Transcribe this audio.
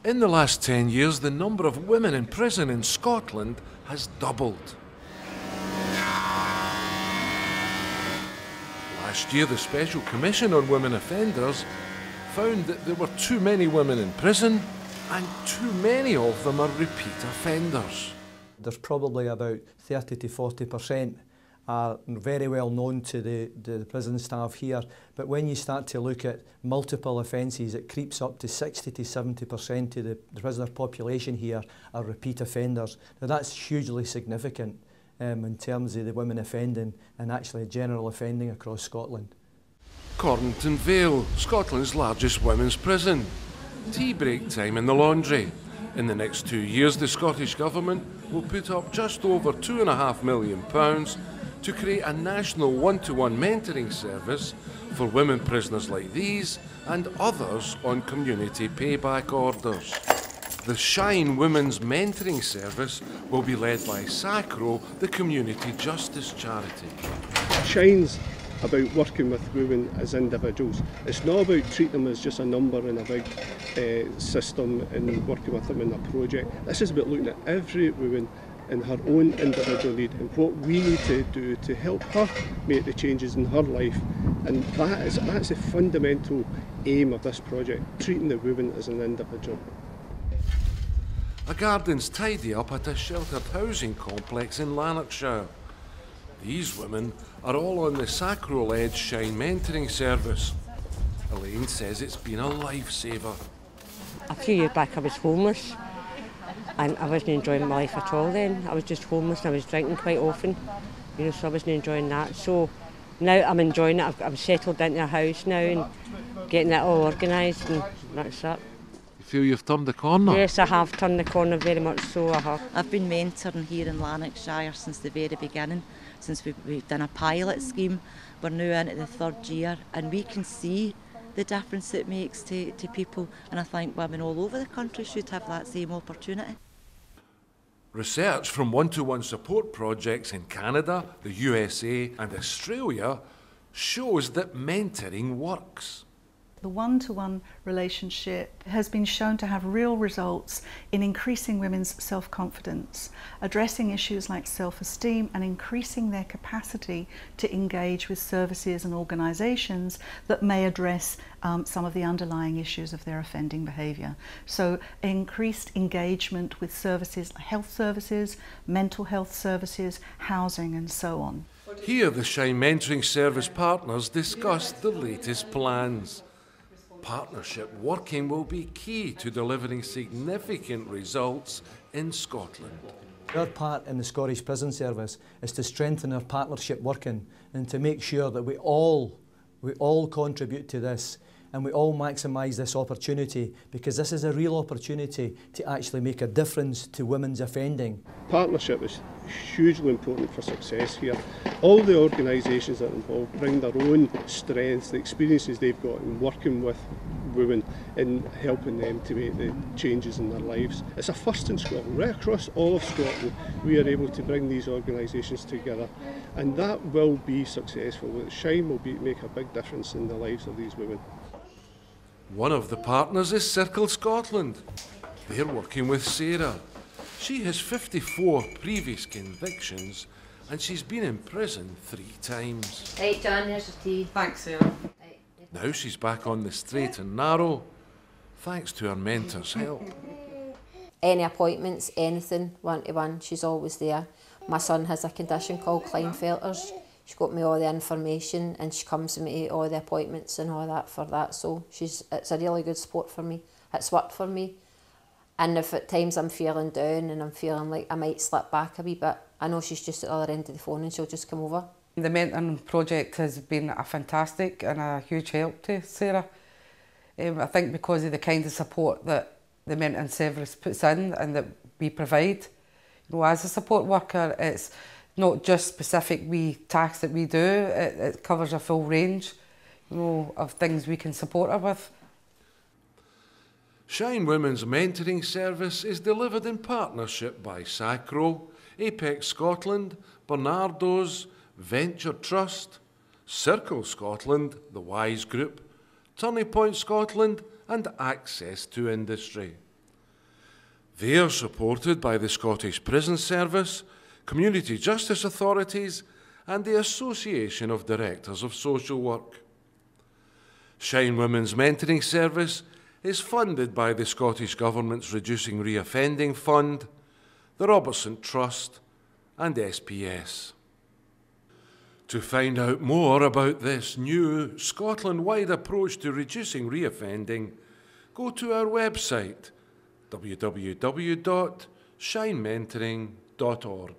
In the last 10 years, the number of women in prison in Scotland has doubled. Last year, the Special Commission on Women Offenders found that there were too many women in prison and too many of them are repeat offenders. There's probably about 30 to 40% are very well known to the prison staff here, but when you start to look at multiple offences, it creeps up to 60 to 70% of the prisoner population here are repeat offenders. Now that's hugely significant in terms of the women offending and actually general offending across Scotland. Cornton Vale, Scotland's largest women's prison. Tea break time in the laundry. In the next 2 years, the Scottish Government will put up just over £2.5 million to create a national one-to-one mentoring service for women prisoners like these and others on community payback orders. The Shine Women's Mentoring Service will be led by Sacro, the community justice charity. Shine's about working with women as individuals. It's not about treating them as just a number in a big system and working with them in a project. This is about looking at every woman in her own individual need and what we need to do to help her make the changes in her life. And that's the fundamental aim of this project, treating the woman as an individual. A garden's tidy up at a sheltered housing complex in Lanarkshire. These women are all on the Sacro-led Shine mentoring service. Elaine says it's been a lifesaver. A few years back I was homeless and I wasn't enjoying my life at all then. I was just homeless and I was drinking quite often, so I wasn't enjoying that. So now I'm enjoying it. I've settled into a house now and getting it all organised, and that's it. You feel you've turned the corner? Yes, I have turned the corner, very much so I have. I've been mentoring here in Lanarkshire since the very beginning, since we've done a pilot scheme. We're now into the third year and we can see the difference it makes to people, and I think women all over the country should have that same opportunity. Research from one-to-one support projects in Canada, the USA and Australia shows that mentoring works. The one-to-one relationship has been shown to have real results in increasing women's self-confidence, addressing issues like self-esteem and increasing their capacity to engage with services and organisations that may address some of the underlying issues of their offending behaviour. So increased engagement with services, health services, mental health services, housing and so on. Here the Shine Mentoring Service partners discussed the latest plans. Partnership working will be key to delivering significant results in Scotland. Our part in the Scottish Prison Service is to strengthen our partnership working and to make sure that we all contribute to this and we all maximise this opportunity, because this is a real opportunity to actually make a difference to women's offending. Partnership is hugely important for success here. All the organisations that are involved bring their own strengths, the experiences they've got in working with women and helping them to make the changes in their lives. It's a first in Scotland. Right across all of Scotland we are able to bring these organisations together, and that will be successful. Shine will make a big difference in the lives of these women. One of the partners is Circle Scotland. They're working with Sarah. She has 54 previous convictions and she's been in prison 3 times. Right, John, there's your tea. Thanks, Sarah. Now she's back on the straight and narrow, thanks to her mentor's help. Any appointments, anything, one-to-one, she's always there. My son has a condition called Klinefelter's. She's got me all the information and she comes to me to all the appointments and all that for that. So it's a really good support for me. It's worked for me. And if at times I'm feeling down and I'm feeling like I might slip back a wee bit, I know she's just at the other end of the phone and she'll just come over. The mentoring project has been a fantastic and a huge help to Sarah. I think because of the kind of support that the mentoring service puts in and that we provide. As a support worker, it's not just specific tasks that we do, it covers a full range of things we can support her with. Shine Women's Mentoring Service is delivered in partnership by Sacro, Apex Scotland, Barnardos, Venture Trust, Circle Scotland, the Wise Group, Turning Point Scotland and Access to Industry. They are supported by the Scottish Prison Service, Community Justice Authorities and the Association of Directors of Social Work. Shine Women's Mentoring Service is funded by the Scottish Government's Reducing Reoffending Fund, the Robertson Trust and SPS. To find out more about this new Scotland-wide approach to reducing reoffending, go to our website www.shinementoring.org.